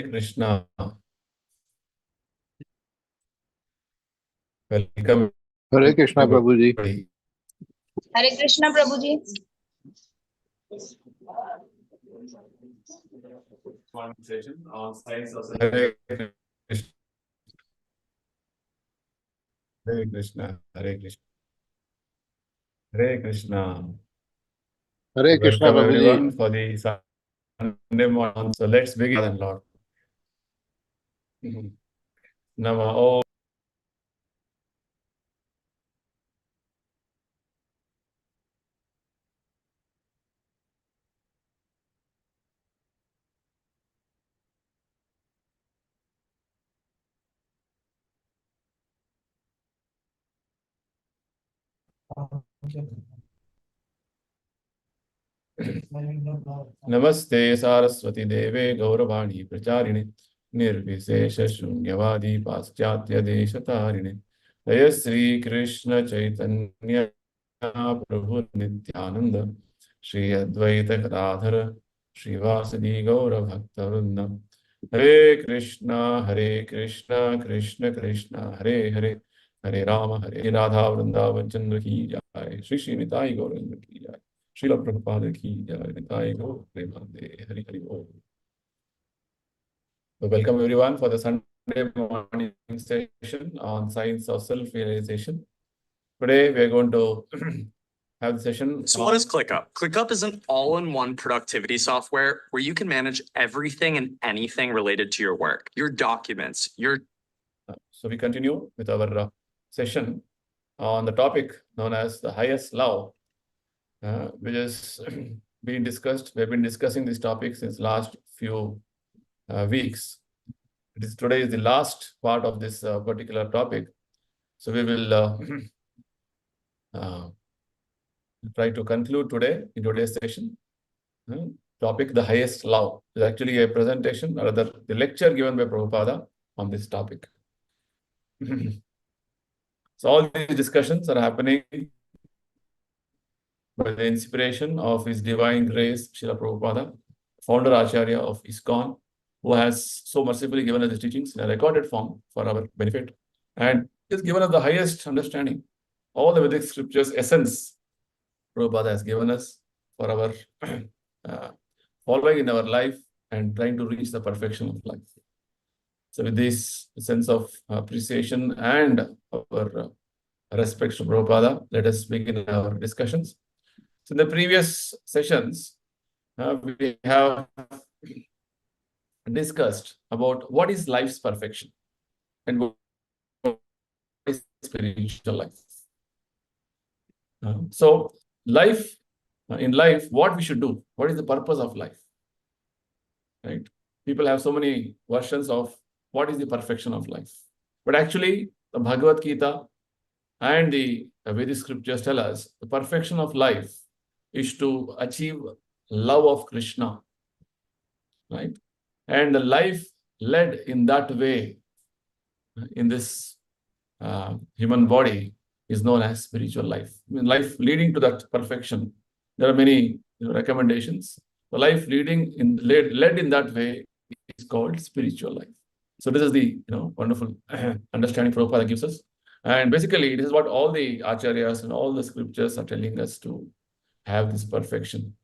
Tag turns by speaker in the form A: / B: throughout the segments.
A: Krishna. Welcome.
B: Hare Krishna, Prabhuji.
C: Hare Krishna, Prabhuji.
A: Conversation on science of Hare Krishna. Hare Krishna. Hare Krishna. Hare Krishna.
B: Hare Krishna,
A: Welcome
B: Prabhuji.
A: everyone for the Sunday morning. So let's begin, Lord. Nama. Namaste Saraswati Deve Gauravani Pracharine Nirvisesha Shunyavadi Paschatya Deshatarine Jaya Sri Krishna Chaitanya Prabhu Nityananda Shri Advaita Gadadhara Shri Vasadi Gaura Bhakta Vrinda Hare Krishna Krishna Krishna Hare Hare Hare Rama Hare Radha Vrindavan Chandrodaya Mandir Shri Shri Nitai Gauranga Ki Jai Srila Prabhupada ki jai, Nitai Gaur Premanande, Hari Hari Om. So welcome everyone for the Sunday morning session on science of self-realization. Today we are going to have the session.
D: So what is ClickUp? ClickUp is an all-in-one productivity software where you can manage everything and anything related to your work, your documents, your...
A: So we continue with our session on the topic known as the highest love. Which is being discussed. We've been discussing this topic since last few weeks. Today is the last part of this particular topic. So we will try to conclude today in today's session. Topic, the highest love, is actually a presentation, or rather the lecture given by Prabhupada on this topic. So all these discussions are happening by the inspiration of His Divine Grace, Srila Prabhupada, founder Acharya of Iskcon, who has so mercifully given us the teachings in a recorded form for our benefit, and has given us the highest understanding. All the Vedic scriptures, essence, Prabhupada has given us for our following in our life and trying to reach the perfection of life. So with this sense of appreciation and our respect to Prabhupada, let us begin our discussions. So in the previous sessions, we have discussed about what is life's perfection and what is spiritual life. So in life, what we should do, what is the purpose of life, right? People have so many versions of what is the perfection of life. But actually, the Bhagavad Gita and the Vedic scriptures tell us the perfection of life is to achieve love of Krishna, right? And the life led in that way in this human body is known as spiritual life. I mean, life leading to that perfection. There are many recommendations. The life led in that way is called spiritual life. So this is the wonderful understanding Prabhupada gives us. And basically, it is what all the acharyas and all the scriptures are telling us to have this perfection.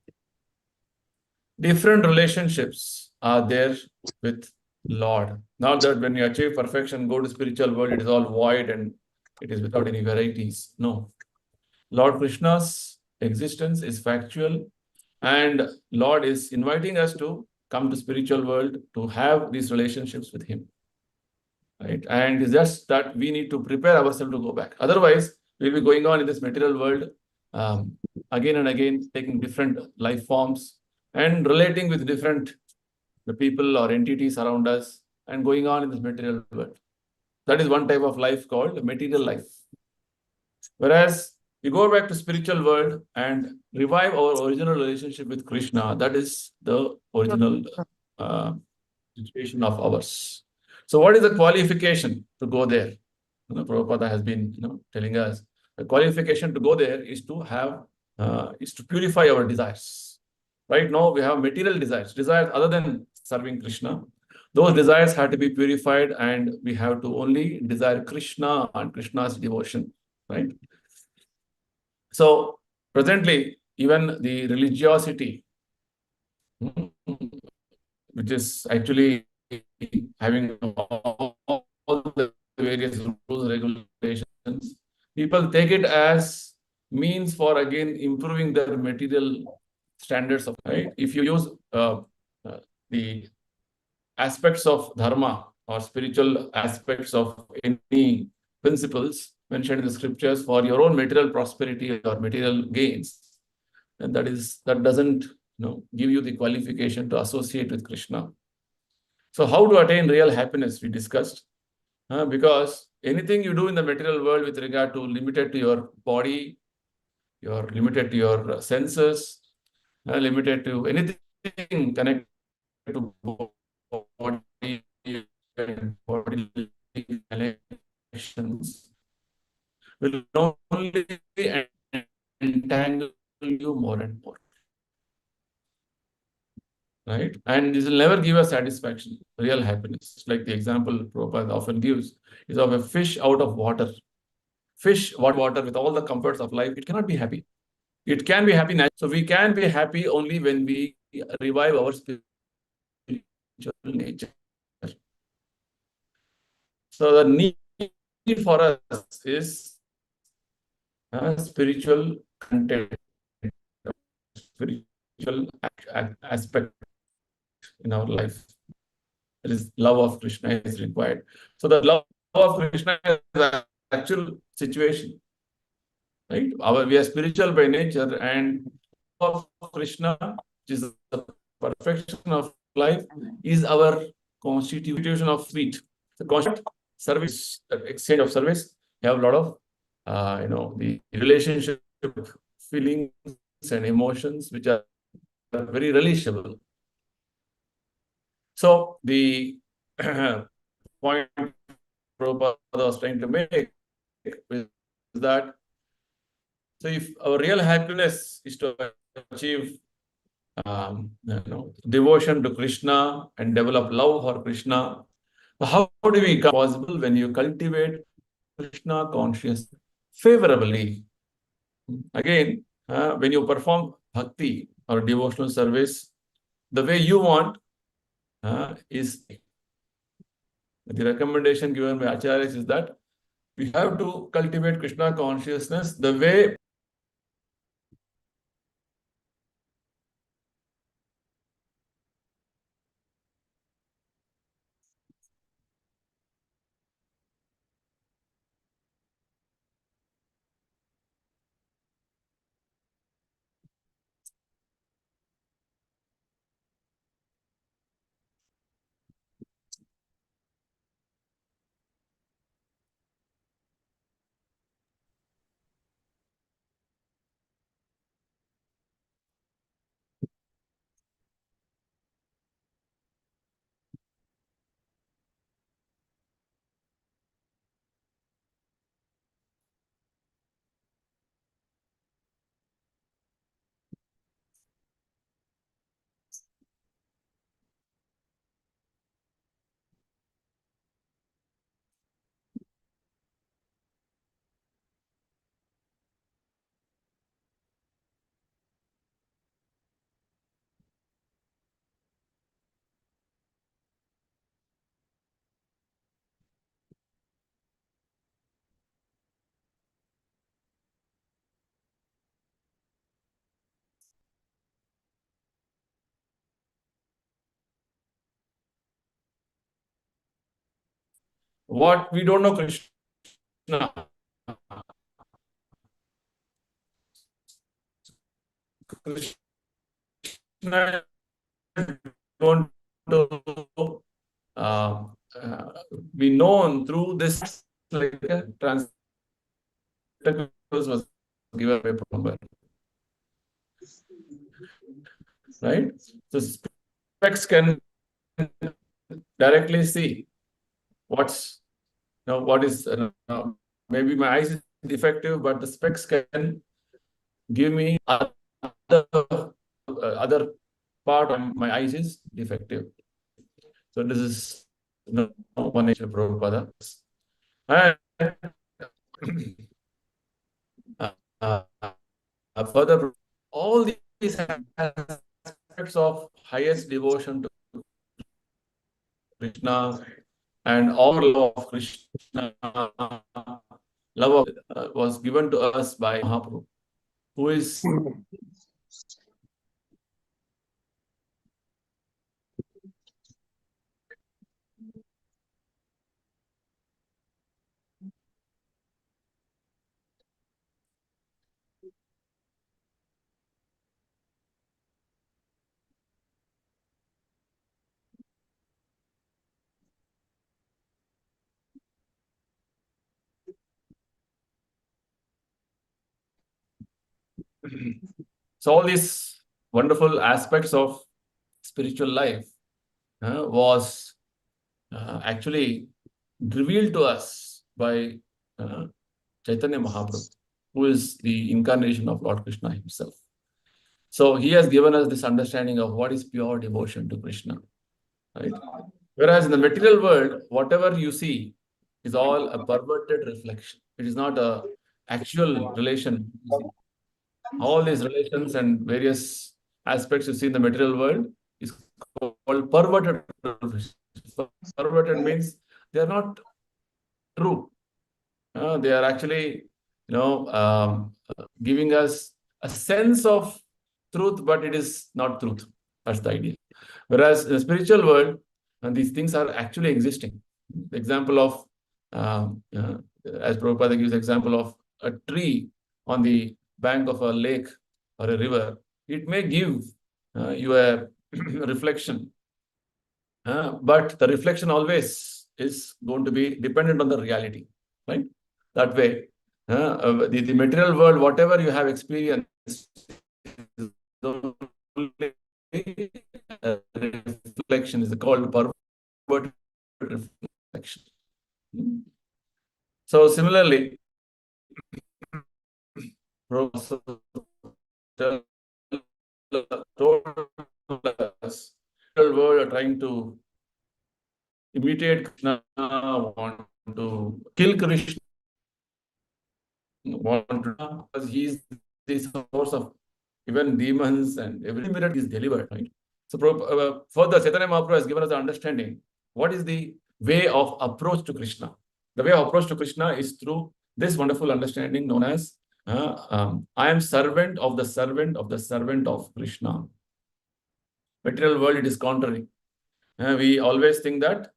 A: Different relationships are there with Lord. Not that when you achieve perfection, go to spiritual world, it is all void and it is without any varieties. No. Lord Krishna's existence is factual, and Lord is inviting us to come to spiritual world to have these relationships with Him. Right? And it's just that we need to prepare ourselves to go back. Otherwise, we'll be going on in this material world again and again, taking different life forms and relating with different people or entities around us and going on in this material world. That is one type of life called material life. Whereas we go back to spiritual world and revive our original relationship with Krishna, that is the original situation of ours. So what is the qualification to go there? Prabhupada has been telling us the qualification to go there is to have is to purify our desires. Right now we have material desires other than serving Krishna. Those desires have to be purified, and we have to only desire Krishna and Krishna's devotion, right? So presently, even the religiosity, which is actually having all the various rules, regulations, people take it as means for again improving their material standards of, right? If you use the aspects of dharma or spiritual aspects of any principles mentioned in the scriptures for your own material prosperity or material gains, and that doesn't give you the qualification to associate with Krishna. So how to attain real happiness we discussed, because anything you do in the material world with regard to limited to your body, you're limited to your senses, limited to anything connected to body and body connections will only entangle you more and more. Right? And this will never give us satisfaction, real happiness. Like the example Prabhupada often gives is of a fish out of water. Fish, water with all the comforts of life, it cannot be happy. It can be happy naturally. So we can be happy only when we revive our spiritual nature. So the need for us is spiritual content, spiritual aspect in our life. It is love of Krishna is required. So the love of Krishna is the actual situation, right? We are spiritual by nature, and love of Krishna, which is the perfection of life, is our constitution of sweet. The concept service, exchange of service, you have a lot of the relationship feelings and emotions which are very relishable. So the point Prabhupada was trying to make is that, so if our real happiness is to achieve devotion to Krishna and develop love for Krishna, how do we come possible when you cultivate Krishna consciousness favorably? Again, when you perform bhakti or devotional service the way you want, is the recommendation given by acharyas is that we have to cultivate Krishna consciousness the way what we don't know Krishna. Krishna don't be known through this, like a trans was given away from birth. Right? So specs can directly see what is maybe my eyes is defective, but the specs can give me other part of my eyes is defective. So this is one nature Prabhupada. And further, all these aspects of highest devotion to Krishna and all love of Krishna, love of, was given to us by Mahaprabhu, who is so all these wonderful aspects of spiritual life was actually revealed to us by Chaitanya Mahaprabhu, who is the incarnation of Lord Krishna himself. So he has given us this understanding of what is pure devotion to Krishna, right? Whereas in the material world, whatever you see is all a perverted reflection. It is not a actual relation. All these relations and various aspects you see in the material world is called perverted relations. Perverted means they are not true. They are actually, giving us a sense of truth, but it is not truth. That's the idea. Whereas in the spiritual world, these things are actually existing. The example of, as Prabhupada gives example of a tree on the bank of a lake or a river, it may give you a reflection, but the reflection always is going to be dependent on the reality, right? That way, the material world, whatever you have experienced, is only a reflection, is called perverted reflection. So similarly, Professor told us, the world are trying to imitate Krishna, want to kill Krishna, want to, because he is the source of even demons and every miracle is delivered, right? So further, Chaitanya Mahaprabhu has given us the understanding what is the way of approach to Krishna. The way of approach to Krishna is through this wonderful understanding known as I am servant of the servant of the servant of Krishna. Material world, it is contrary. We always think that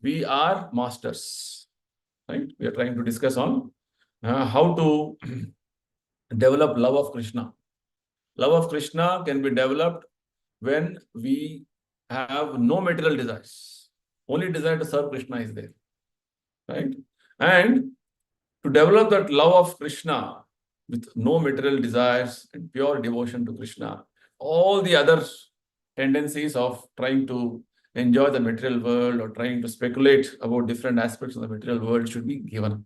A: we are masters, right? We are trying to discuss on how to develop love of Krishna. Love of Krishna can be developed when we have no material desires. Only desire to serve Krishna is there, right? And to develop that love of Krishna with no material desires and pure devotion to Krishna, all the other tendencies of trying to enjoy the material world or trying to speculate about different aspects of the material world should be given up,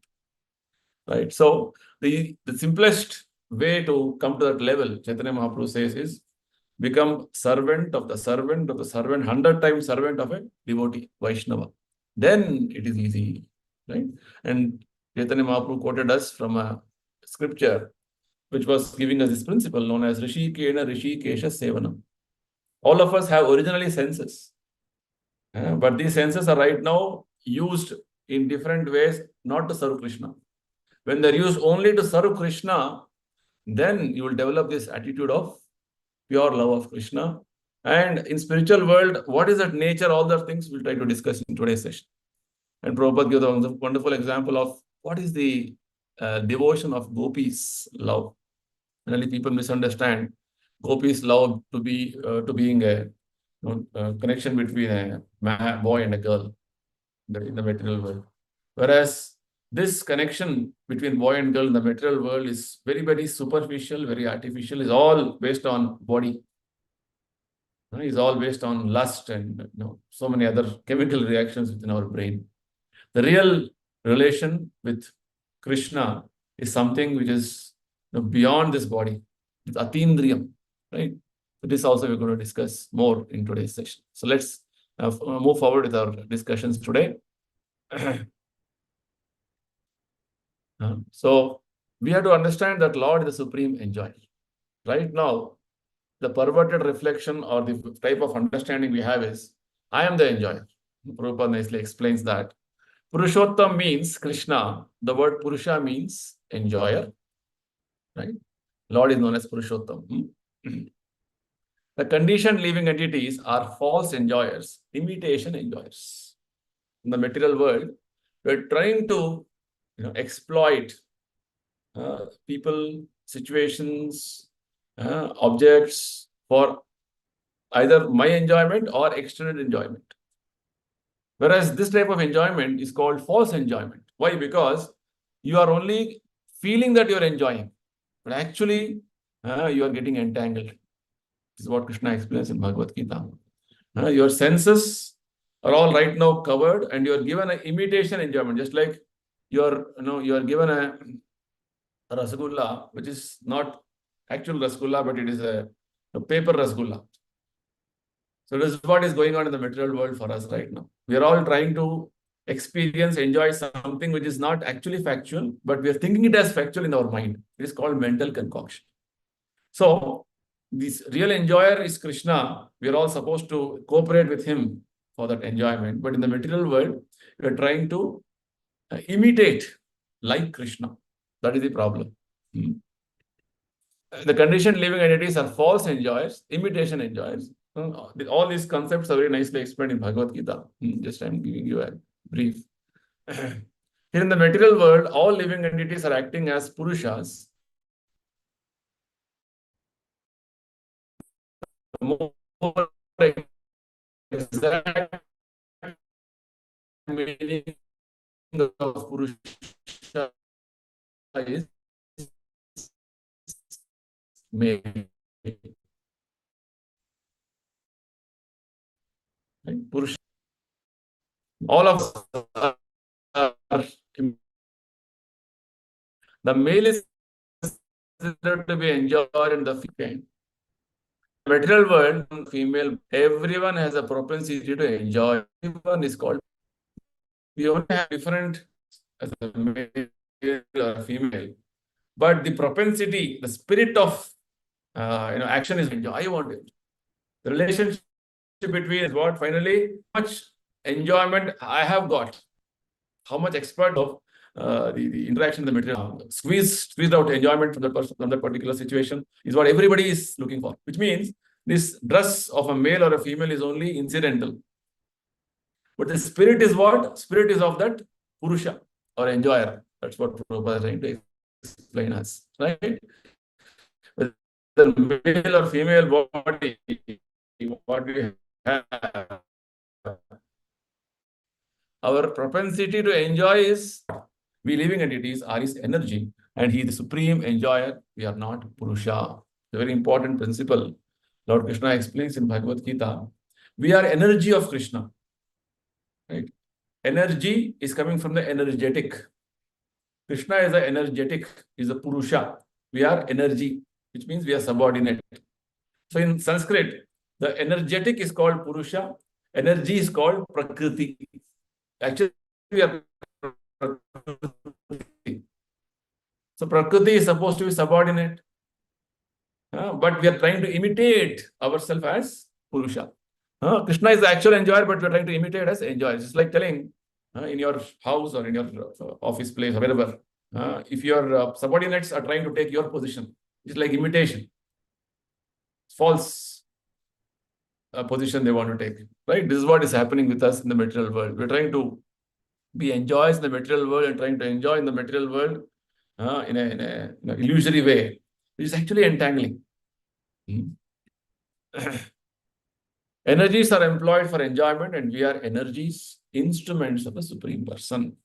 A: right? So the simplest way to come to that level, Chaitanya Mahaprabhu says, is become servant of the servant of the servant, 100 times servant of a devotee, Vaishnava. Then it is easy, right? And Chaitanya Mahaprabhu quoted us from a scripture which was giving us this principle known as Rishikena Rishikesha Sevanam. All of us have originally senses, but these senses are right now used in different ways not to serve Krishna. When they're used only to serve Krishna, then you will develop this attitude of pure love of Krishna. And in spiritual world, what is that nature? All those things we'll try to discuss in today's session. And Prabhupada gives a wonderful example of what is the devotion of gopis' love. Generally, people misunderstand gopis' love to be to being a connection between a boy and a girl in the material world. Whereas this connection between boy and girl in the material world is very, very superficial, very artificial, is all based on body. Is all based on lust and so many other chemical reactions within our brain. The real relation with Krishna is something which is beyond this body. It's Atindriyam, right? So this also we're going to discuss more in today's session. So let's move forward with our discussions today. So we have to understand that Lord is the supreme enjoyer. Right now, the perverted reflection or the type of understanding we have is, I am the enjoyer. Prabhupada nicely explains that. Purushottam means Krishna. The word Purusha means enjoyer. Right? Lord is known as Purushottam. The conditioned living entities are false enjoyers, imitation enjoyers. In the material world, we're trying to exploit people, situations, objects for either my enjoyment or extended enjoyment. Whereas this type of enjoyment is called false enjoyment. Why? Because you are only feeling that you're enjoying, but actually you are getting entangled. This is what Krishna explains in Bhagavad Gita. Your senses are all right now covered, and you are given an imitation enjoyment, just like you are given a rasgulla, which is not actual rasgulla, but it is a paper rasgulla. So this is what is going on in the material world for us right now. We are all trying to experience, enjoy something which is not actually factual, but we are thinking it as factual in our mind. It is called mental concoction. So this real enjoyer is Krishna. We are all supposed to cooperate with him for that enjoyment. But in the material world, we are trying to imitate like Krishna. That is the problem. The conditioned living entities are false enjoyers, imitation enjoyers. All these concepts are very nicely explained in Bhagavad Gita. Just I'm giving you a brief. Here in the material world, all living entities are acting as Purushas. The more exact meaning of Purusha is male. Right? Purusha. All of us are, the male is considered to be enjoyed in the female. Material world, female, everyone has a propensity to enjoy. Everyone is called. We only have different as a male or female, but the propensity, the spirit of action is enjoy. I want it. The relationship between is what finally how much enjoyment I have got, how much expert of the interaction in the material squeezed out enjoyment from the person from that particular situation is what everybody is looking for. Which means this dress of a male or a female is only incidental. But the spirit is what? Spirit is of that Purusha or enjoyer. That's what Prabhupada is trying to explain us. Right? The male or female body, what we have, our propensity to enjoy is we living entities are his energy, and he is the supreme enjoyer. We are not Purusha. A very important principle. Lord Krishna explains in Bhagavad Gita. We are energy of Krishna. Right? Energy is coming from the energetic. Krishna is the energetic, is the Purusha. We are energy, which means we are subordinate. So in Sanskrit, the energetic is called Purusha, energy is called Prakriti. Actually, we are Prakriti. So Prakriti is supposed to be subordinate, but we are trying to imitate ourselves as Purusha. Krishna is the actual enjoyer, but we are trying to imitate as enjoyer. It's like telling in your house or in your office place or wherever, if your subordinates are trying to take your position, it's like imitation. False position they want to take. Right? This is what is happening with us in the material world. We're trying to be enjoyers in the material world and trying to enjoy in the material world in an illusory way, which is actually entangling. Energies are employed for enjoyment, and we are energies, instruments of the Supreme Person.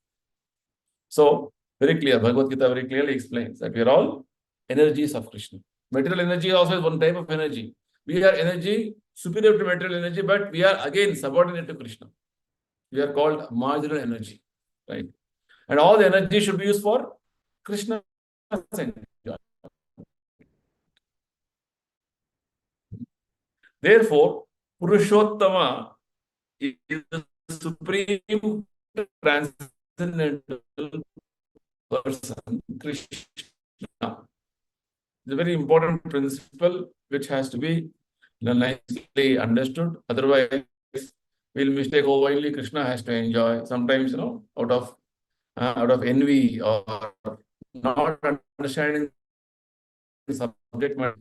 A: So, very clear, Bhagavad Gita very clearly explains that we are all energies of Krishna. Material energy also is one type of energy. We are energy superior to material energy, but we are again subordinate to Krishna. We are called marginal energy, right? And all the energy should be used for Krishna's enjoyment. Therefore, Purushottama is the supreme transcendental person, Krishna. It's a very important principle which has to be nicely understood. Otherwise, we'll mistake, oh, only Krishna has to enjoy. Sometimes, out of envy or not understanding the subject matter,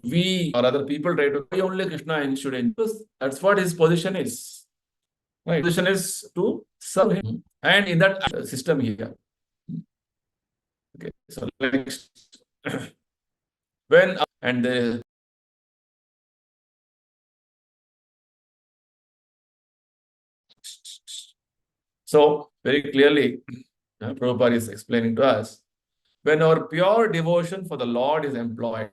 A: we or other people try to say only Krishna should enjoy. Because that's what his position is. Right? Position is to serve him. And in that system here. Okay, so next. When and the so very clearly, Prabhupada is explaining to us, when our pure devotion for the Lord is employed,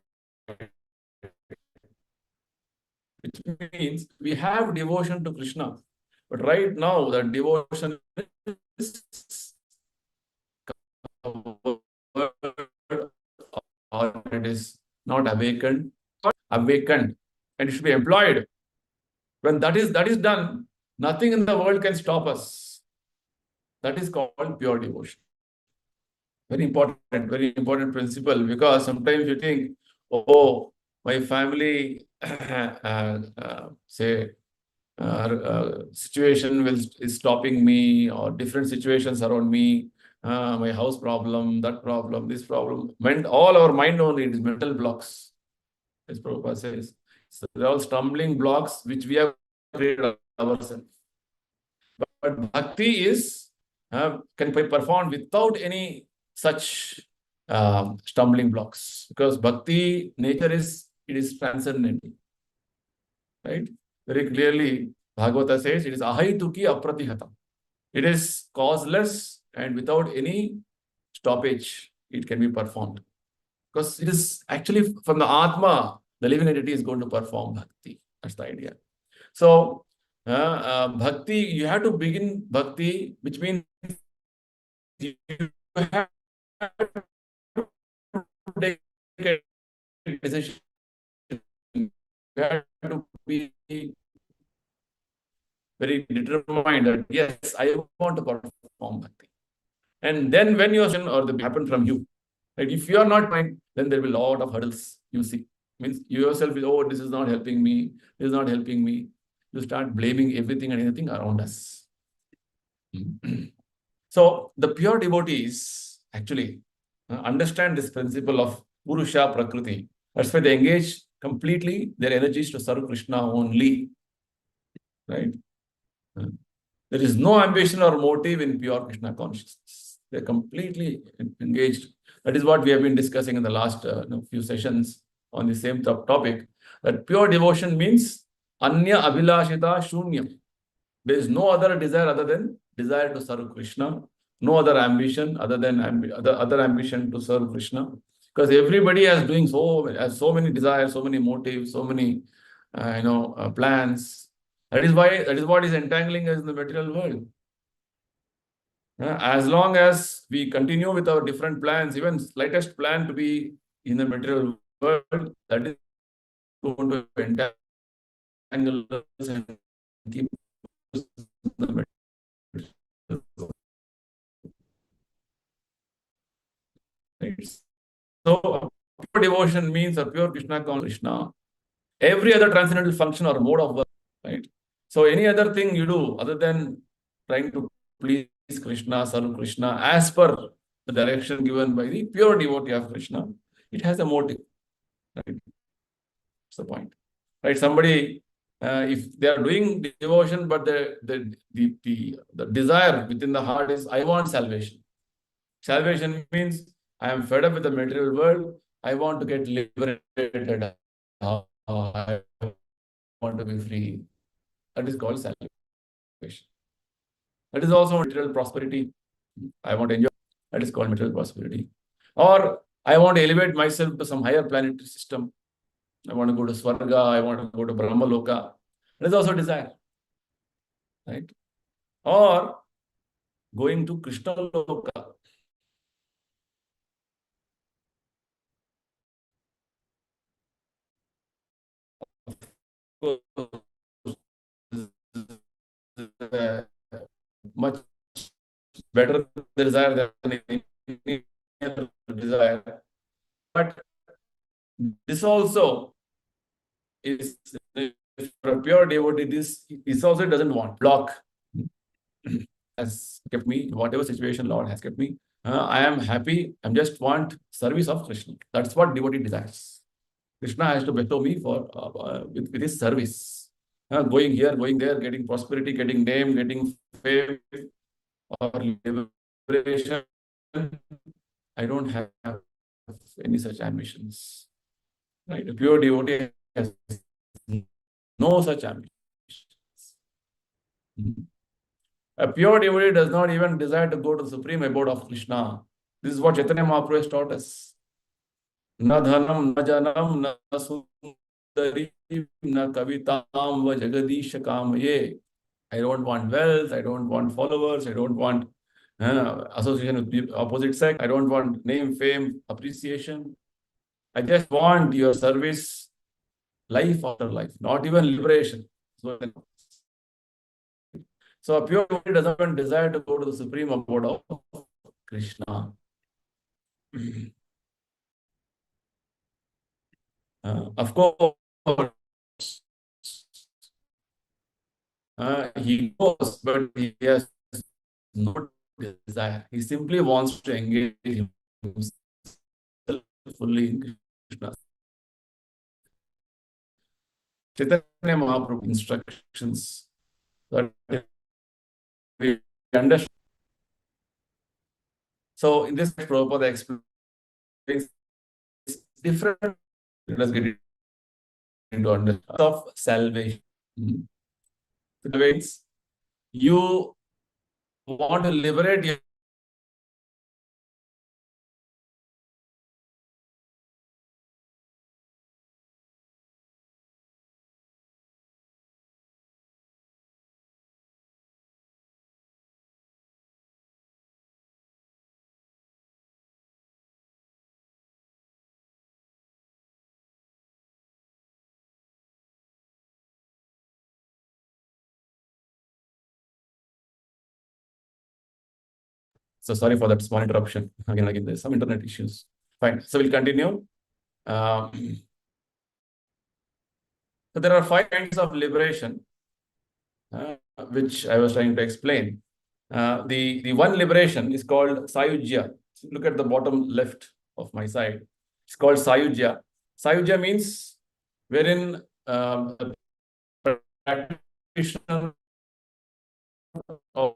A: which means we have devotion to Krishna, but right now the devotion is or it is not awakened, and it should be employed. When that is done, nothing in the world can stop us. That is called pure devotion. Very important principle, because sometimes you think, oh, my family, situation is stopping me, or different situations around me, my house problem, that problem, this problem. All our mind only, it is mental blocks, as Prabhupada says. So they're all stumbling blocks which we have created ourselves. But bhakti can be performed without any such stumbling blocks, because bhakti nature is transcendent, right? Very clearly, Bhagavata says it is ahaituki apratihatam. It is causeless and without any stoppage. It can be performed, because it is actually from the Atma, the living entity is going to perform bhakti. That's the idea. So, bhakti, you have to begin bhakti, which means you have to take a decision. You have to be very determined that, yes, I want to perform bhakti. And then when your or the happen from you, right? If you are not mind, then there will be a lot of hurdles you see. Means you yourself will, oh, this is not helping me, this is not helping me. You start blaming everything and anything around us. So the pure devotees actually understand this principle of Purusha Prakriti. That's why they engage completely their energies to serve Krishna only. Right? There is no ambition or motive in pure Krishna consciousness. They're completely engaged. That is what we have been discussing in the last few sessions on the same topic. That pure devotion means Anya Abhilashita Shunyam. There is no other desire other than desire to serve Krishna. No other ambition other than other ambition to serve Krishna. Because everybody has so many desires, so many motives, so many plans. That is what is entangling us in the material world. As long as we continue with our different plans, even slightest plan to be in the material world, that is going to entangle us and keep us in the material world. Right? So, pure devotion means a pure Krishna consciousness. Krishna. Every other transcendental function or mode of work, right? So, any other thing you do other than trying to please Krishna, serve Krishna, as per the direction given by the pure devotee of Krishna, it has a motive, right? That's the point, right? Somebody, if they are doing devotion, but the desire within the heart is, I want salvation. Salvation means I am fed up with the material world. I want to get liberated. I want to be free. That is called salvation. That is also material prosperity. I want to enjoy. That is called material prosperity. Or I want to elevate myself to some higher planetary system. I want to go to Swarga. I want to go to Brahma Loka. That is also desire. Right? Or going to Krishna Loka. better desire than any other desire. But this also is, for a pure devotee, this also doesn't want. Block has kept me, whatever situation Lord has kept me. I am happy. I just want service of Krishna. That's what devotee desires. Krishna has to bestow me for with his service. Going here, going there, getting prosperity, getting name, getting fame, or liberation. I don't have any such ambitions. Right? A pure devotee has no such ambitions. A pure devotee does not even desire to go to the supreme abode of Krishna. This is what Chaitanya Mahaprabhu has taught us. Na dhanam, na janam, na sundari, na kavitam, va jagadish kamaye. I don't want wealth, I don't want followers, I don't want association with the opposite sex, I don't want name, fame, appreciation. I just want your service, life after life, not even liberation. So a pure devotee doesn't even desire to go to the supreme abode of Krishna. Of course, he knows, but he has no desire. He simply wants to engage himself fully in Krishna. Chaitanya Mahaprabhu instructions that we understand. So in this, Prabhupada explains different. Let us get into understanding of salvation. It means you want to liberate your So sorry for that small interruption. Again, there's some internet issues. Fine. So we'll continue. So there are 5 kinds of liberation, which I was trying to explain. The one liberation is called Sayujya. Look at the bottom left of my side. It's called Sayujya. Sayujya means wherein the practitioner of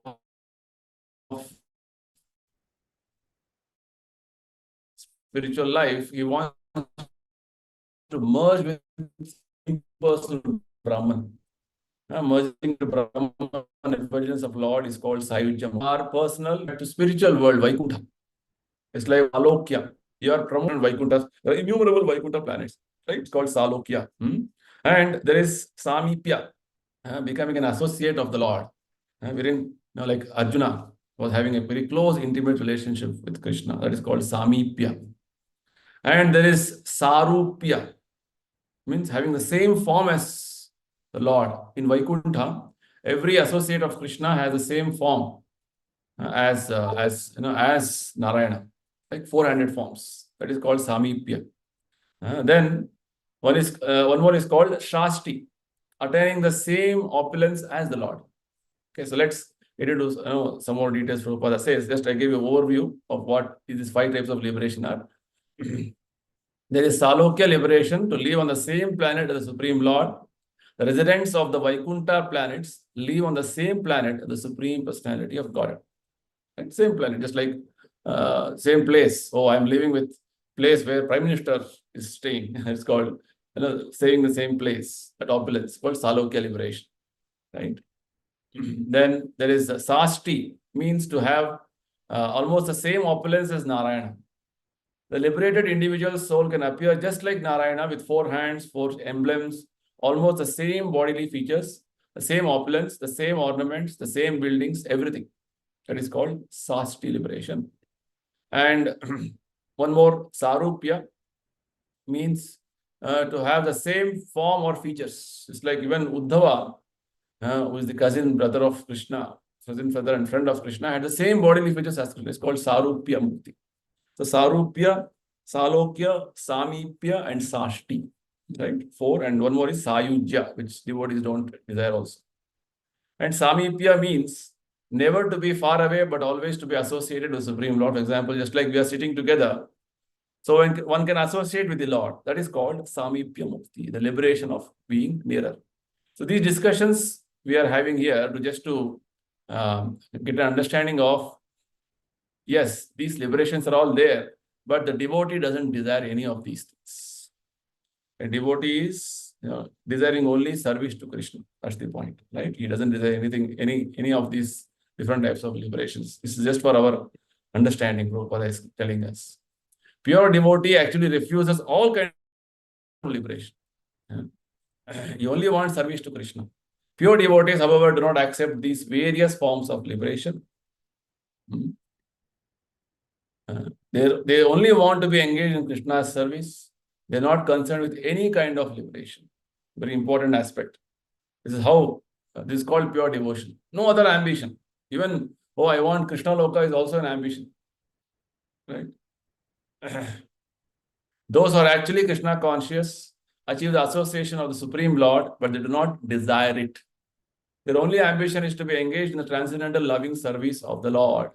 A: spiritual life, he wants to merge with impersonal Brahman. Merging to Brahman, effulgence of Lord is called Sayujya. Our personal to spiritual world, Vaikuntha. It's like Alokya. You are promoted Vaikuntha. There are innumerable Vaikuntha planets. Right? It's called Salokya. And there is Samipya, becoming an associate of the Lord. Wherein, like Arjuna was having a very close, intimate relationship with Krishna. That is called Samipya. And there is Sarupya, means having the same form as the Lord. In Vaikuntha, every associate of Krishna has the same form as Narayana, like 400 forms. That is called Samipya. Then one more is called Shasti, attaining the same opulence as the Lord. Okay, so let's get into some more details. Prabhupada says, just I gave you an overview of what these 5 types of liberation are. There is Salokya liberation, to live on the same planet as the Supreme Lord. The residents of the Vaikuntha planets live on the same planet as the Supreme Personality of God. Right? Same planet, just like same place. Oh, I'm living with place where Prime Minister is staying. It's called, staying in the same place, at opulence, called Salokya liberation. Right? Then there is Sasti, means to have almost the same opulence as Narayana. The liberated individual's soul can appear just like Narayana with 4 hands, 4 emblems, almost the same bodily features, the same opulence, the same ornaments, the same buildings, everything. That is called Sasti liberation. And one more, Sarupya, means to have the same form or features. It's like even Uddhava, who is the cousin brother of Krishna, cousin, brother, and friend of Krishna, had the same bodily features as Krishna. It's called Sarupya Mukti. So Sarupya, Salokya, Samipya, and Sashti. Right? 4, and one more is Sayujya, which devotees don't desire also. And Samipya means never to be far away, but always to be associated with Supreme Lord. For example, just like we are sitting together, so when one can associate with the Lord, that is called Samipya Mukti, the liberation of being nearer. So these discussions we are having here to just to get an understanding of, yes, these liberations are all there, but the devotee doesn't desire any of these things. A devotee is desiring only service to Krishna. That's the point, right? He doesn't desire anything, any of these different types of liberations. This is just for our understanding, Prabhupada is telling us. Pure devotee actually refuses all kinds of liberation. He only wants service to Krishna. Pure devotees, however, do not accept these various forms of liberation. They only want to be engaged in Krishna's service. They're not concerned with any kind of liberation. Very important aspect. This is how, this is called pure devotion. No other ambition. Even, oh, I want Krishna Loka is also an ambition. Right? Those who are actually Krishna conscious achieve the association of the Supreme Lord, but they do not desire it. Their only ambition is to be engaged in the transcendental loving service of the Lord.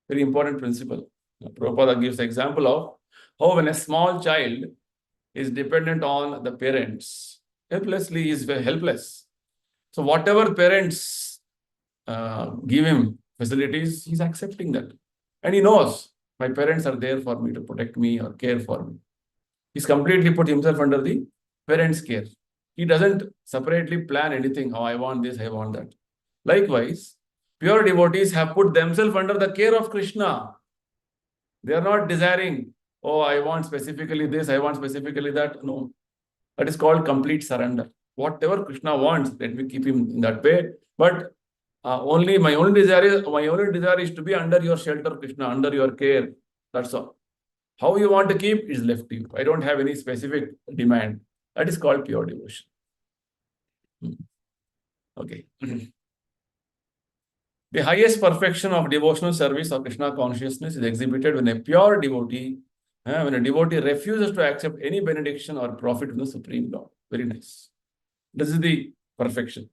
A: Very important principle. Prabhupada gives the example of how when a small child is dependent on the parents, helplessly, he is very helpless. So whatever parents give him facilities, he's accepting that. And he knows, my parents are there for me to protect me or care for me. He's completely put himself under the parents' care. He doesn't separately plan anything. Oh, I want this, I want that. Likewise, pure devotees have put themselves under the care of Krishna. They are not desiring, oh, I want specifically this, I want specifically that. No. That is called complete surrender. Whatever Krishna wants, let me keep him in that way. But my only desire is to be under your shelter, Krishna, under your care. That's all. How you want to keep is left to you. I don't have any specific demand. That is called pure devotion. Okay. The highest perfection of devotional service or Krishna consciousness is exhibited when a pure devotee, when a devotee refuses to accept any benediction or profit from the Supreme Lord. Very nice. This is the perfection,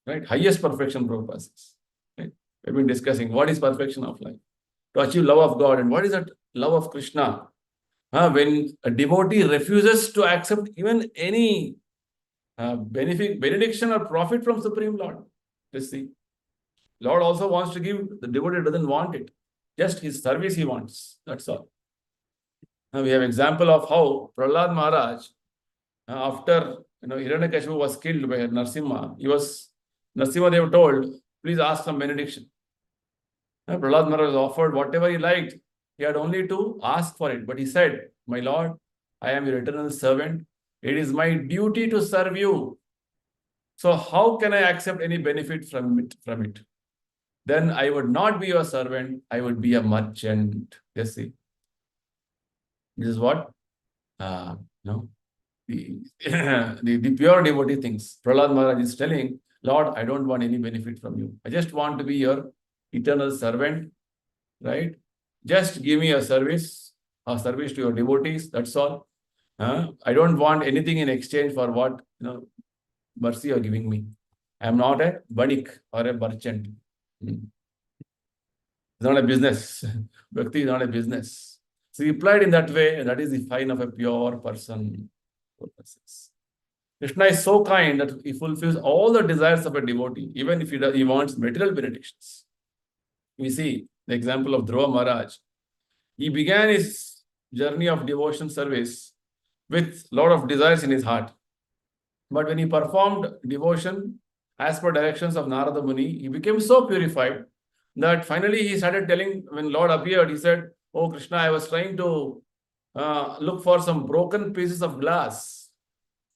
A: right? Highest perfection, Prabhupada says. Right? We've been discussing what is perfection of life. To achieve love of God, and what is that love of Krishna? When a devotee refuses to accept even any benediction or profit from Supreme Lord. Let's see. Lord also wants to give, the devotee doesn't want it. Just his service he wants. That's all. Now we have example of how Prahlad Maharaj, after Hiranyakashipu was killed by Narasimha, Narasimha Dev told, please ask some benediction. Prahlad Maharaj offered whatever he liked. He had only to ask for it. But he said, my Lord, I am your eternal servant. It is my duty to serve you. So how can I accept any benefit from it? Then I would not be your servant. I would be a merchant. You see. This is what the pure devotee thinks. Prahlad Maharaj is telling, Lord, I don't want any benefit from you. I just want to be your eternal servant, right? Just give me a service to your devotees. That's all. I don't want anything in exchange for what mercy you're giving me. I am not a banik or a merchant. It's not a business. Bhakti is not a business. So he replied in that way, and that is the sign of a pure person. Krishna is so kind that he fulfills all the desires of a devotee, even if he wants material benedictions. We see the example of Dhruva Maharaj. He began his journey of devotion service with a lot of desires in his heart. But when he performed devotion as per directions of Narada Muni, he became so purified that finally he started telling, when Lord appeared, he said, oh Krishna, I was trying to look for some broken pieces of glass,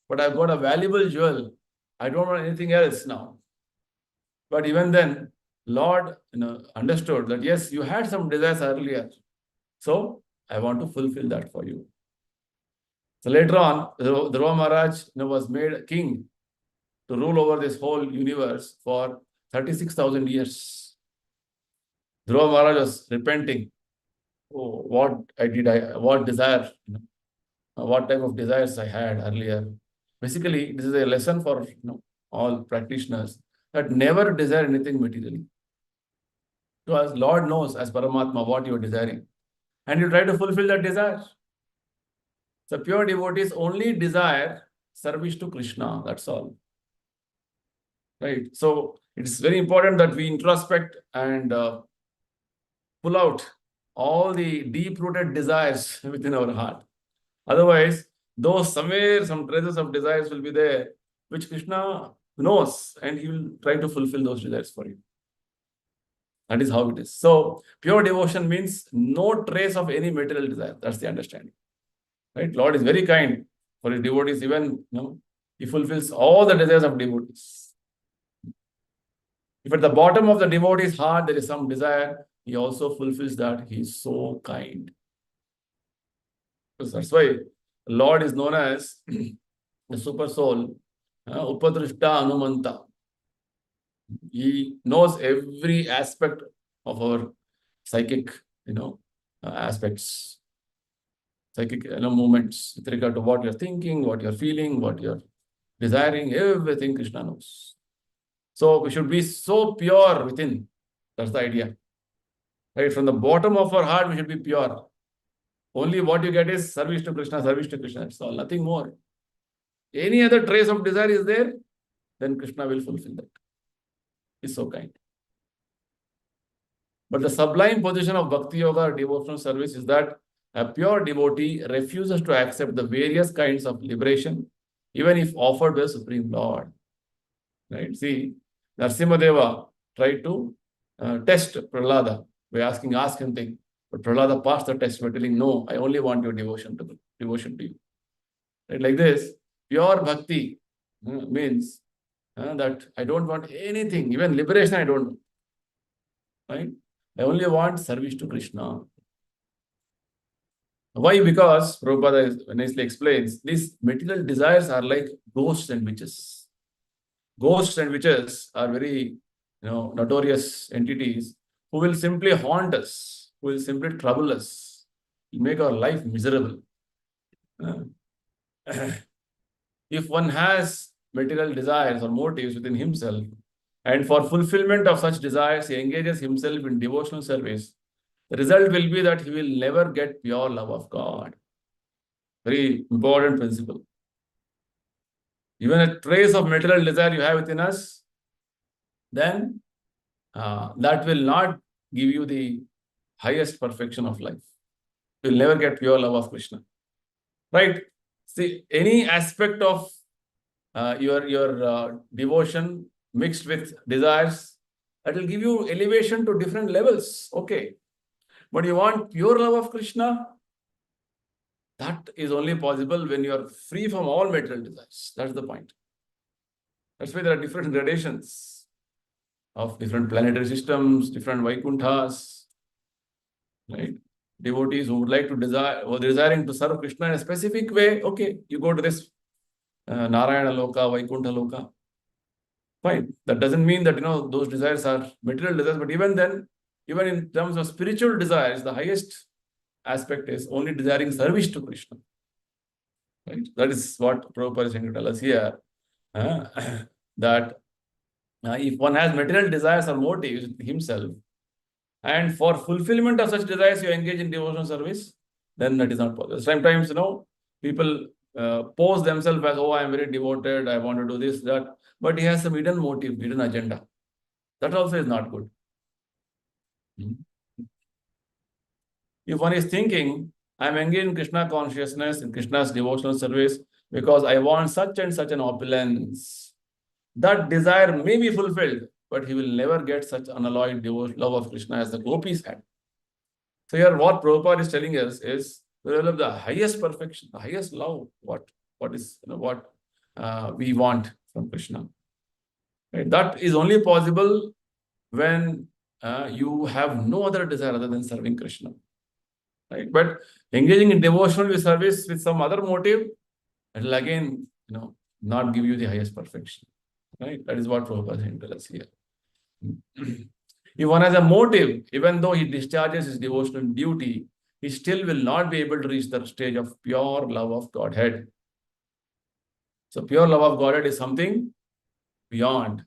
A: but I've got a valuable jewel. I don't want anything else now. But even then, Lord understood that, yes, you had some desires earlier. So I want to fulfill that for you. So later on, Dhruva Maharaj was made king to rule over this whole universe for 36,000 years. Dhruva Maharaj was repenting. Oh, what desire, what type of desires I had earlier. Basically, this is a lesson for all practitioners that never desire anything materially. Because Lord knows as Paramatma what you are desiring. And you try to fulfill that desire. So pure devotees only desire service to Krishna. That's all. Right? So it's very important that we introspect and pull out all the deep-rooted desires within our heart. Otherwise, somewhere some traces of desires will be there, which Krishna knows, and he will try to fulfill those desires for you. That is how it is. So, pure devotion means no trace of any material desire. That's the understanding. Right? Lord is very kind for his devotees. Even he fulfills all the desires of devotees. If at the bottom of the devotee's heart there is some desire, he also fulfills that. He is so kind. So that's why Lord is known as the super soul, Upadrishta Anumanta. He knows every aspect of our psychic, aspects, psychic movements with regard to what you're thinking, what you're feeling, what you're desiring. Everything Krishna knows. So we should be so pure within. That's the idea. Right? From the bottom of our heart, we should be pure. Only what you get is service to Krishna, service to Krishna. That's all, nothing more. Any other trace of desire is there, then Krishna will fulfill that. He's so kind. But the sublime position of Bhakti Yoga or devotional service is that a pure devotee refuses to accept the various kinds of liberation, even if offered by the Supreme Lord. Right? See, Narasimhadeva tried to test Prahlada by ask him things. But Prahlada passed the test by telling, no, I only want your devotion to you. Right? Like this, pure bhakti means that I don't want anything, even liberation I don't want. Right? I only want service to Krishna. Why? Because Prabhupada nicely explains, these material desires are like ghosts and witches. Ghosts and witches are very notorious entities who will simply haunt us, who will simply trouble us, make our life miserable. If one has material desires or motives within himself, and for fulfillment of such desires, he engages himself in devotional service, the result will be that he will never get pure love of God. Very important principle. Even a trace of material desire you have within us, then that will not give you the highest perfection of life. You will never get pure love of Krishna. Right? See, any aspect of your devotion mixed with desires, that will give you elevation to different levels. Okay. But you want pure love of Krishna? That is only possible when you are free from all material desires. That's the point. That's why there are different gradations of different planetary systems, different Vaikunthas. Right? Devotees who would like to desiring to serve Krishna in a specific way, okay, you go to this Narayana Loka, Vaikuntha Loka. Fine. That doesn't mean that those desires are material desires, but even then, even in terms of spiritual desires, the highest aspect is only desiring service to Krishna. Right? That is what Prabhupada is trying to tell us here. That if one has material desires or motives himself, and for fulfillment of such desires you engage in devotional service, then that is not possible. Sometimes, people pose themselves as, oh, I am very devoted, I want to do this, that, but he has some hidden motive, hidden agenda. That also is not good. If one is thinking, I am engaged in Krishna consciousness, in Krishna's devotional service, because I want such and such an opulence, that desire may be fulfilled, but he will never get such unalloyed love of Krishna as the gopis had. So here what Prabhupada is telling us is to develop the highest perfection, the highest love, what we want from Krishna. Right? That is only possible when you have no other desire other than serving Krishna. Right? But engaging in devotional service with some other motive, it will again, not give you the highest perfection. Right? That is what Prabhupada is telling us here. If one has a motive, even though he discharges his devotional duty, he still will not be able to reach the stage of pure love of Godhead. So pure love of Godhead is something beyond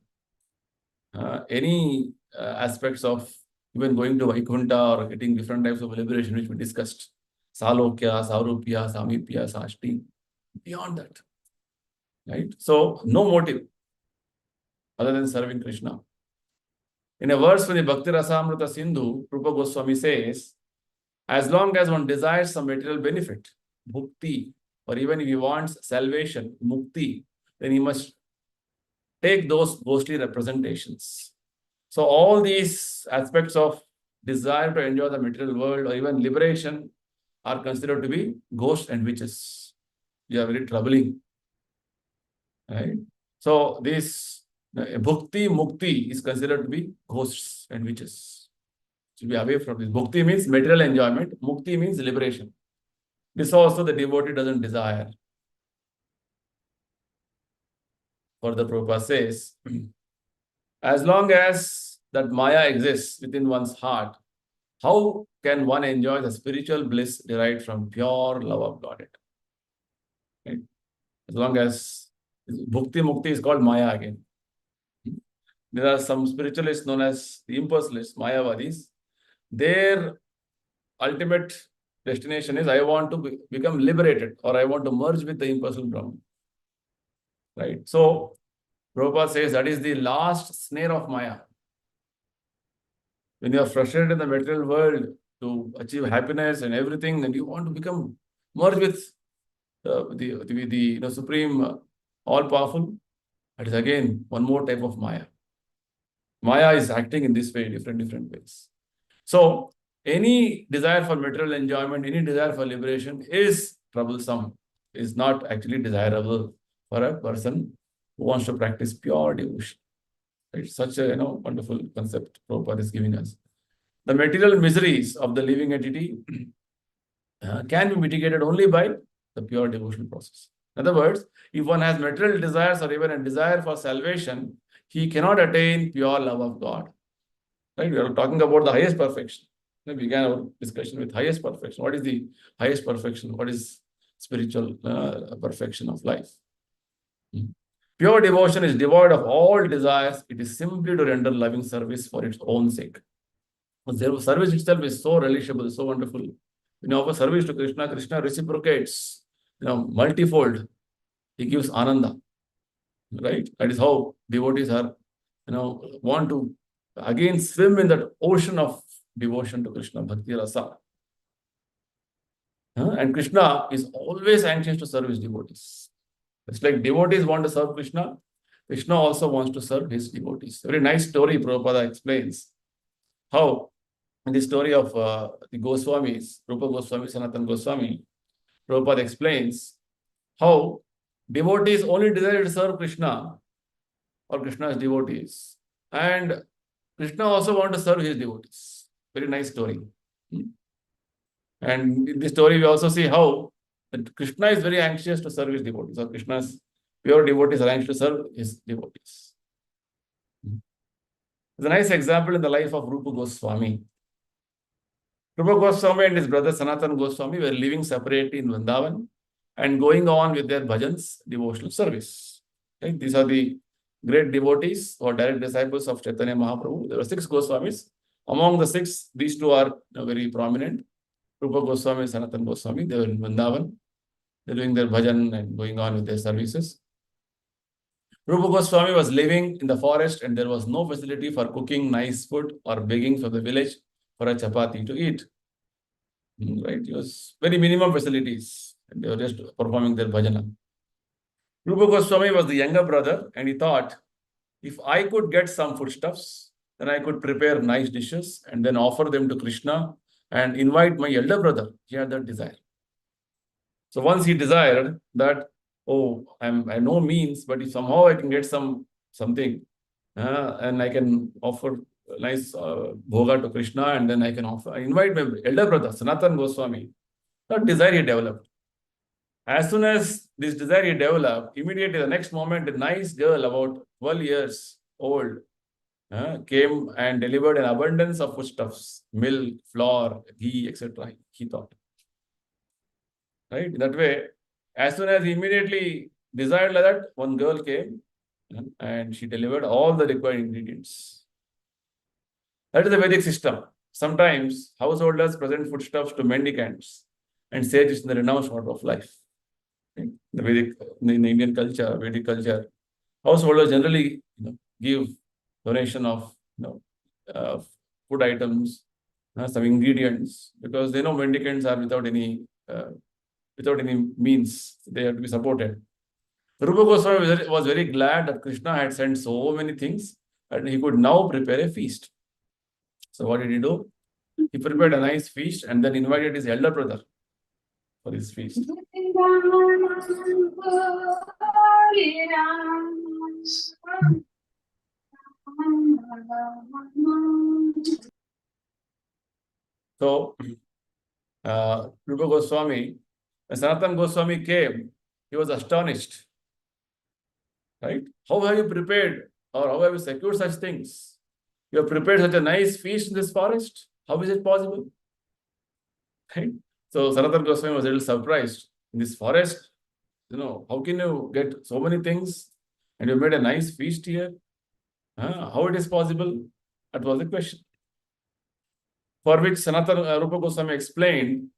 A: any aspects of even going to Vaikuntha or getting different types of liberation, which we discussed. Salokya, Saurupya, Samipya, Sashti. Beyond that. Right? So no motive other than serving Krishna. In a verse from the Bhakti Rasamrita Sindhu, Rupa Goswami says, as long as one desires some material benefit, bhukti, or even if he wants salvation, mukti, then he must take those ghostly representations. So all these aspects of desire to enjoy the material world or even liberation are considered to be ghosts and witches. They are very troubling. Right? So this bhukti, mukti is considered to be ghosts and witches. To be away from this. Bhukti means material enjoyment. Mukti means liberation. This also the devotee doesn't desire. Further Prabhupada says, as long as that Maya exists within one's heart, how can one enjoy the spiritual bliss derived from pure love of Godhead? Right? As long as Bhukti Mukti is called Maya again. There are some spiritualists known as the impersonalists, Mayavadis. Their ultimate destination is I want to become liberated or I want to merge with the impersonal Brahman. Right? So, Prabhupada says that is the last snare of Maya. When you are frustrated in the material world to achieve happiness and everything, and you want to become merge with the supreme, all-powerful, that is again one more type of Maya. Maya is acting in this way, different ways. So, any desire for material enjoyment, any desire for liberation is troublesome, is not actually desirable for a person who wants to practice pure devotion. It's such a wonderful concept Prabhupada is giving us. The material miseries of the living entity can be mitigated only by the pure devotional process. In other words, if one has material desires or even a desire for salvation, he cannot attain pure love of God. Right? We are talking about the highest perfection. We began our discussion with highest perfection. What is the highest perfection? What is spiritual perfection of life? Pure devotion is devoid of all desires. It is simply to render loving service for its own sake. The service itself is so relishable, so wonderful. When you offer service to Krishna, Krishna reciprocates, multifold. He gives ananda. Right? That is how devotees are, want to again swim in that ocean of devotion to Krishna, Bhakti Rasa. And Krishna is always anxious to serve his devotees. It's like devotees want to serve Krishna. Krishna also wants to serve his devotees. Very nice story Prabhupada explains how in the story of the Goswamis, Rupa Goswami, Sanatana Goswami, Prabhupada explains how devotees only desire to serve Krishna or Krishna's devotees. And Krishna also wants to serve his devotees. Very nice story. And in this story, we also see how Krishna is very anxious to serve his devotees. So Krishna's pure devotees are anxious to serve his devotees. There's a nice example in the life of Rupa Goswami. Rupa Goswami and his brother Sanatana Goswami were living separately in Vrindavan and going on with their bhajans, devotional service. Okay? These are the great devotees or direct disciples of Chaitanya Mahaprabhu. There were 6 Goswamis. Among the 6, these 2 are very prominent. Rupa Goswami and Sanatana Goswami, they were in Vrindavan. They're doing their bhajan and going on with their services. Rupa Goswami was living in the forest and there was no facility for cooking nice food or begging for the village for a chapati to eat. Right? It was very minimum facilities and they were just performing their bhajana. Rupa Goswami was the younger brother and he thought, if I could get some foodstuffs, then I could prepare nice dishes and then offer them to Krishna and invite my elder brother. He had that desire. So once he desired that, I have no means, but if somehow I can get something and I can offer a nice bhoga to Krishna and then I invite my elder brother, Sanatana Goswami. That desire he developed. As soon as this desire he developed, immediately the next moment, a nice girl about 12 years old came and delivered an abundance of foodstuffs, milk, flour, ghee, etc. He thought. Right? In that way, as soon as he immediately desired like that, one girl came and she delivered all the required ingredients. That is the Vedic system. Sometimes householders present foodstuffs to mendicants and say this is the renounced order of life. In the Vedic, in the Indian culture, Vedic culture, householders generally give donation of food items, some ingredients, because they know mendicants are without any means. They have to be supported. Rupa Goswami was very glad that Krishna had sent so many things and he could now prepare a feast. So what did he do? He prepared a nice feast and then invited his elder brother for his feast. So, Rupa Goswami, when Sanatana Goswami came, he was astonished. Right? How have you prepared or how have you secured such things? You have prepared such a nice feast in this forest. How is it possible? Right? So, Sanatana Goswami was a little surprised. In this forest, how can you get so many things and you made a nice feast here? How it is possible? That was the question. For which Sanatana Rupa Goswami explained,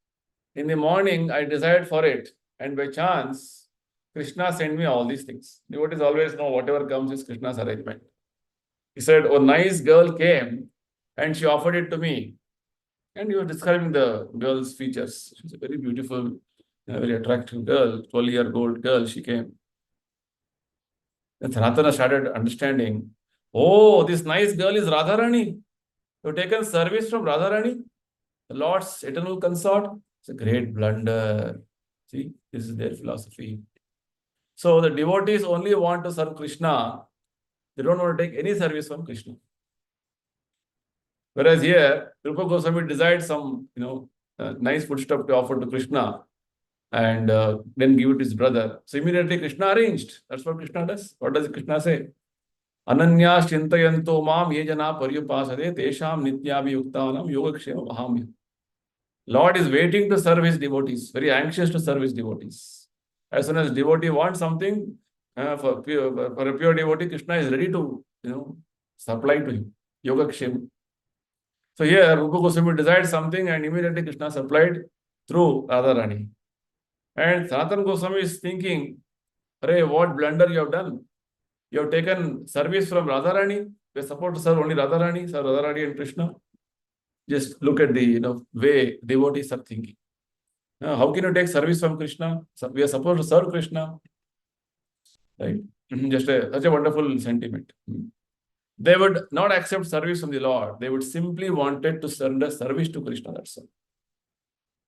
A: in the morning I desired for it, and by chance, Krishna sent me all these things. Devotees always know whatever comes is Krishna's arrangement. He said, a nice girl came and she offered it to me. And he was describing the girl's features. She's a very beautiful, very attractive girl, 12-year-old girl, she came. Then Sanatana started understanding, oh, this nice girl is Radharani. You've taken service from Radharani, the Lord's eternal consort. It's a great blunder. See, this is their philosophy. So the devotees only want to serve Krishna. They don't want to take any service from Krishna. Whereas here, Rupa Goswami desired some, nice foodstuff to offer to Krishna and then give it to his brother. So immediately Krishna arranged. That's what Krishna does. What does Krishna say? Ananya shintayanto mam ye jana paryupasade tesham nityabhi yuktanam yogakshema vahamya. Lord is waiting to serve his devotees, very anxious to serve his devotees. As soon as devotee wants something, for a pure devotee, Krishna is ready to, supply to him. Yogakshema. So here, Rupa Goswami desired something and immediately Krishna supplied through Radharani. And Sanatana Goswami is thinking, Hare, what blunder you have done? You have taken service from Radharani. We are supposed to serve only Radharani, serve Radharani and Krishna. Just look at the way devotees are thinking. How can you take service from Krishna? We are supposed to serve Krishna. Right? Just such a wonderful sentiment. They would not accept service from the Lord. They would simply wanted to surrender service to Krishna. That's all.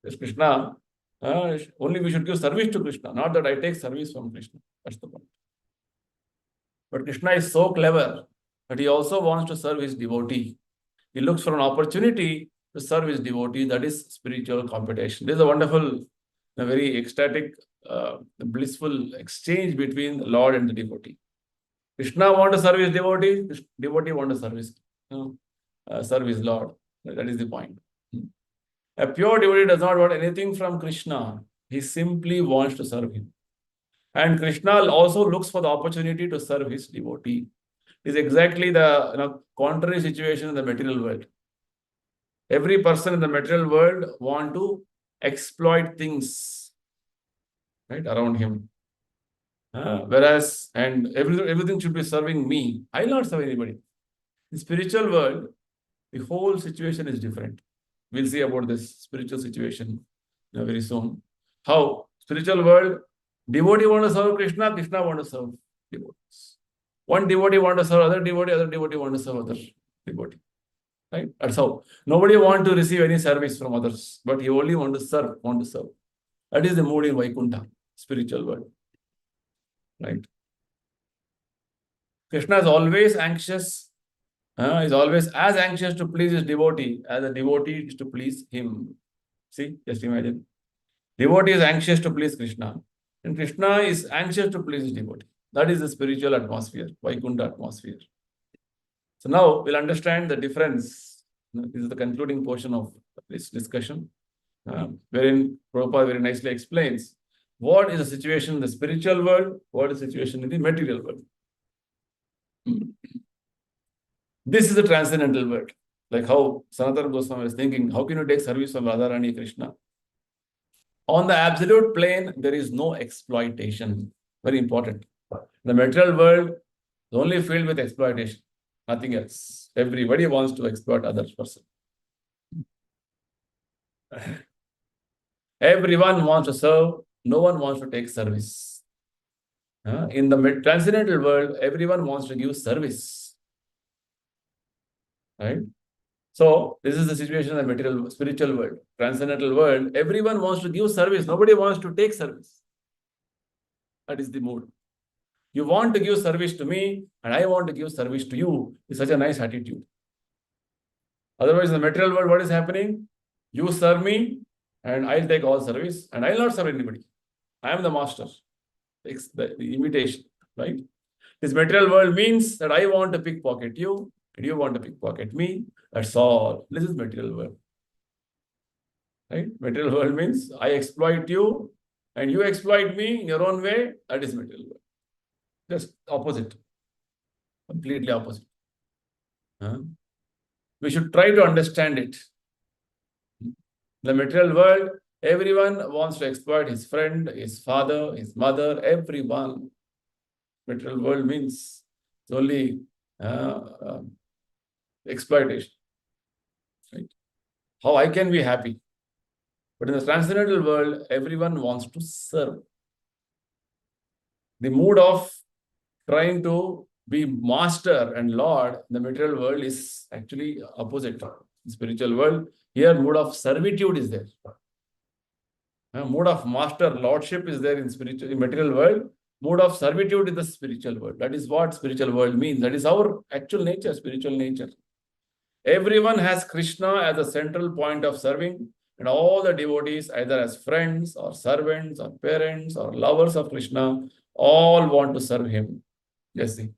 A: Yes, Krishna, only we should give service to Krishna, not that I take service from Krishna. That's the point. But Krishna is so clever that he also wants to serve his devotee. He looks for an opportunity to serve his devotee. That is spiritual competition. This is a wonderful, a very ecstatic, blissful exchange between the Lord and the devotee. Krishna wants to serve his devotee. Devotee wants to serve his Lord. That is the point. A pure devotee does not want anything from Krishna. He simply wants to serve him. And Krishna also looks for the opportunity to serve his devotee. It is exactly the contrary situation in the material world. Every person in the material world want to exploit things around him. Whereas, and everything should be serving me. I will not serve anybody. In the spiritual world, the whole situation is different. We'll see about this spiritual situation very soon. How spiritual world, devotee want to serve Krishna, Krishna want to serve devotees. One devotee want to serve other devotee want to serve other devotee. Right? That's how. Nobody want to receive any service from others, but he only want to serve. That is the mood in Vaikuntha, spiritual world. Right? Krishna is always anxious. Is always as anxious to please his devotee as a devotee is to please him. See, just imagine. Devotee is anxious to please Krishna, and Krishna is anxious to please his devotee. That is the spiritual atmosphere, Vaikuntha atmosphere. So now we'll understand the difference. This is the concluding portion of this discussion, wherein Prabhupada very nicely explains what is the situation in the spiritual world, what is the situation in the material world. This is the transcendental world. Like how Sanatana Goswami is thinking, how can you take service from Radharani Krishna? On the absolute plane, there is no exploitation. Very important. The material world is only filled with exploitation, nothing else. Everybody wants to exploit other person. Everyone wants to serve, no one wants to take service. In the transcendental world, everyone wants to give service. Right? So, this is the situation in the material, spiritual world. Transcendental world, everyone wants to give service. Nobody wants to take service. That is the mood. You want to give service to me, and I want to give service to you. It's such a nice attitude. Otherwise, in the material world, what is happening? You serve me, and I'll take all service, and I'll not serve anybody. I am the master. It's the imitation, right? This material world means that I want to pickpocket you, and you want to pickpocket me. That's all. This is material world. Right? Material world means I exploit you, and you exploit me in your own way. That is material world. Just opposite. Completely opposite. We should try to understand it. The material world, everyone wants to exploit his friend, his father, his mother, everyone. Material world means it's only exploitation. Right? How I can be happy? But in the transcendental world, everyone wants to serve. The mood of trying to be master and lord in the material world is actually opposite. In the spiritual world, here mood of servitude is there. Mood of master lordship is there in material world. Mood of servitude in the spiritual world. That is what spiritual world means. That is our actual nature, spiritual nature. Everyone has Krishna as a central point of serving, and all the devotees, either as friends or servants or parents or lovers of Krishna, all want to serve him. Yes, see.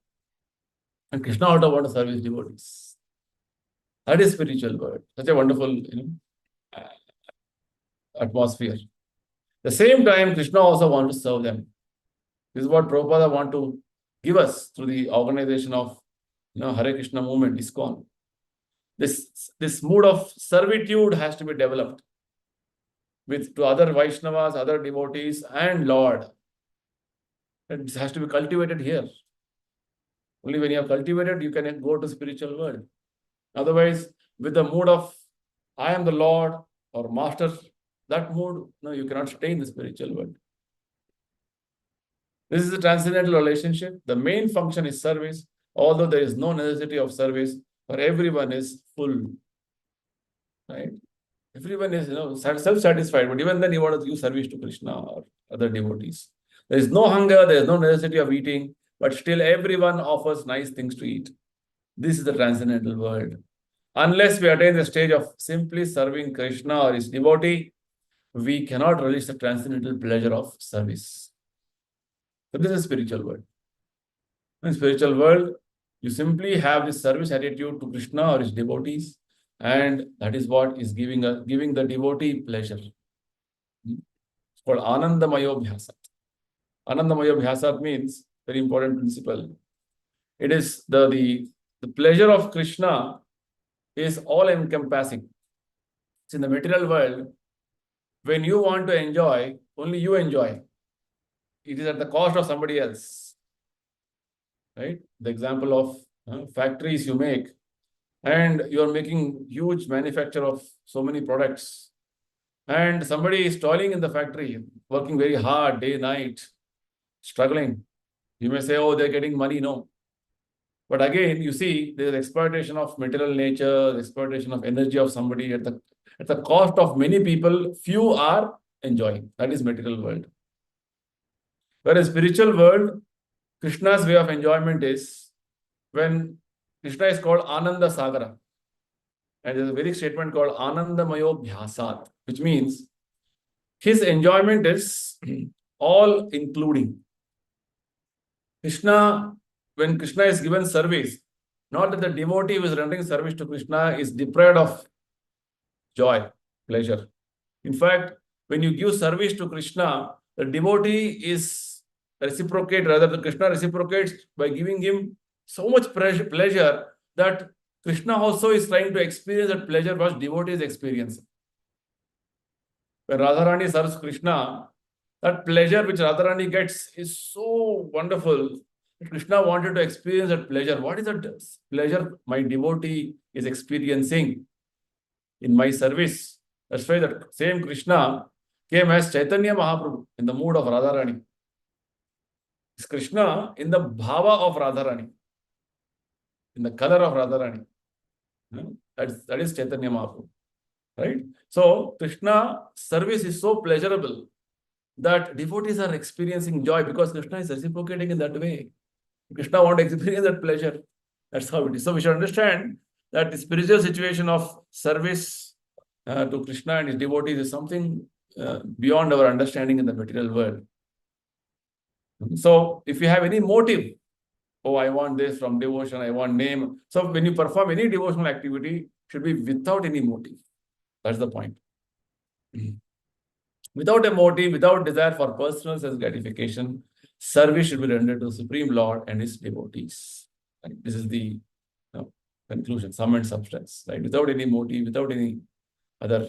A: And Krishna also wants to serve his devotees. That is spiritual world. Such a wonderful, atmosphere. The same time, Krishna also wants to serve them. This is what Prabhupada want to give us through the organization of Hare Krishna movement, Iskcon. This mood of servitude has to be developed to other Vaishnavas, other devotees, and Lord. It has to be cultivated here. Only when you have cultivated, you can go to spiritual world. Otherwise, with the mood of I am the Lord or Master, that mood, no, you cannot stay in the spiritual world. This is a transcendental relationship. The main function is service, although there is no necessity of service, for everyone is full. Right? Everyone is self-satisfied, but even then you want to give service to Krishna or other devotees. There is no hunger, there is no necessity of eating, but still everyone offers nice things to eat. This is the transcendental world. Unless we attain the stage of simply serving Krishna or his devotee, we cannot relish the transcendental pleasure of service. So this is spiritual world. In spiritual world, you simply have this service attitude to Krishna or his devotees, and that is what is giving the devotee pleasure. It's called Anandamayo Bhyasat. Anandamayo Bhyasat means very important principle. It is the pleasure of Krishna is all encompassing. It's in the material world. When you want to enjoy, only you enjoy. It is at the cost of somebody else. Right? The example of factories you make, and you are making huge manufacture of so many products, and somebody is toiling in the factory, working very hard, day, night, struggling. You may say, oh, they're getting money. No. But again, you see, there is exploitation of material nature, exploitation of energy of somebody at the cost of many people. Few are enjoying. That is material world. Whereas spiritual world, Krishna's way of enjoyment is when Krishna is called Ananda Sagara. And there's a Vedic statement called Anandamayo Bhyasat, which means his enjoyment is all including. Krishna, when Krishna is given service, Not that the devotee who is rendering service to Krishna is deprived of joy, pleasure. In fact, when you give service to Krishna, the devotee is reciprocate, rather the Krishna reciprocates by giving him so much pleasure that Krishna also is trying to experience that pleasure which devotee is experiencing. When Radharani serves Krishna, that pleasure which Radharani gets is so wonderful. Krishna wanted to experience that pleasure. What is that pleasure my devotee is experiencing in my service? That's why that same Krishna came as Chaitanya Mahaprabhu in the mood of Radharani. It's Krishna in the bhava of Radharani, in the color of Radharani. That is Chaitanya Mahaprabhu. Right? So Krishna service is so pleasurable that devotees are experiencing joy because Krishna is reciprocating in that way. Krishna wants to experience that pleasure. That's how it is. So we should understand that the spiritual situation of service to Krishna and his devotees is something beyond our understanding in the material world. So if you have any motive, oh, I want this from devotion, I want name. So when you perform any devotional activity, it should be without any motive. That's the point. Without a motive, without desire for personal sense gratification, service should be rendered to Supreme Lord and his devotees. Right? This is the conclusion, sum and substance. Right? Without any motive, without any other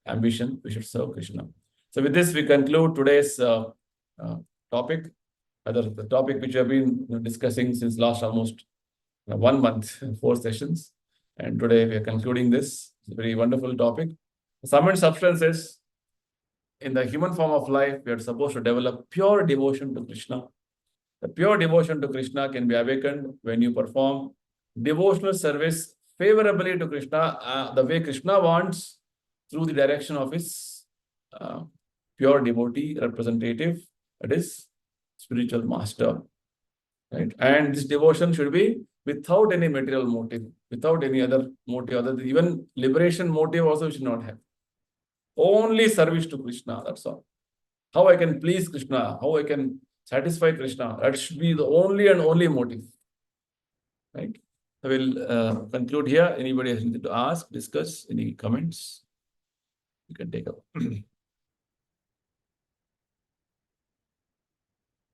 A: ambition, we should serve Krishna. So with this, we conclude today's topic. The topic which we have been discussing since last almost 1 month, 4 sessions. And today we are concluding this. It's a very wonderful topic. Sum and substance is, in the human form of life, we are supposed to develop pure devotion to Krishna. The pure devotion to Krishna can be awakened when you perform devotional service favorably to Krishna, the way Krishna wants, through the direction of his pure devotee representative, that is spiritual master. Right? And this devotion should be without any material motive, without any other motive, other than even liberation motive also we should not have. Only service to Krishna, that's all. How I can please Krishna, how I can satisfy Krishna, that should be the only and only motive. Right? I will conclude here. Anybody has anything to ask, discuss, any comments? You can take up.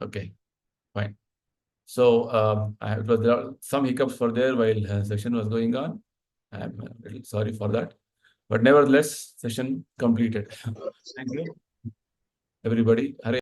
A: Okay, fine. So there are some hiccups for there while session was going on. I'm a little sorry for that. But nevertheless, session completed. Thank you, everybody. Hare